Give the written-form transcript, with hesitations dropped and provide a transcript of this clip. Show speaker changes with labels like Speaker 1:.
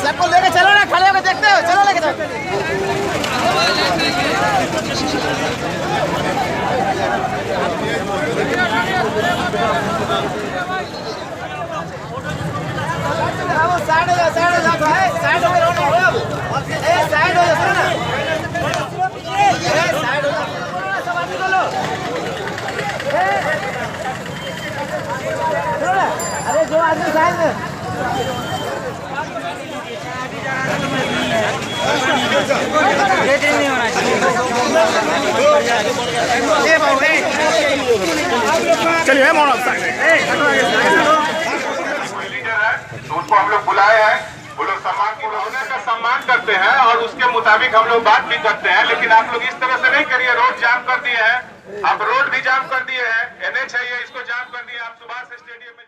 Speaker 1: सबको लेके चलो ना, खड़े होकर देखते हो, चलो लेके चलो। साइड हो जाओ भाई, साइड हो जाओ ना, साइड हो जाओ ना, साइड हो जाओ, सब आदमी बोलो। अरे जो आदमी साइड में
Speaker 2: चलिए
Speaker 3: तो उसको हम लोग बुलाए हैं, वो लोग सम्मान होने का सम्मान करते हैं और उसके मुताबिक हम लोग बात भी करते हैं। लेकिन आप लोग इस तरह से नहीं करिए, रोड जाम कर दिए हैं, आप रोड भी जाम कर दिए हैं, NH है ये, इसको जाम कर दिए, आप सुभाष स्टेडियम में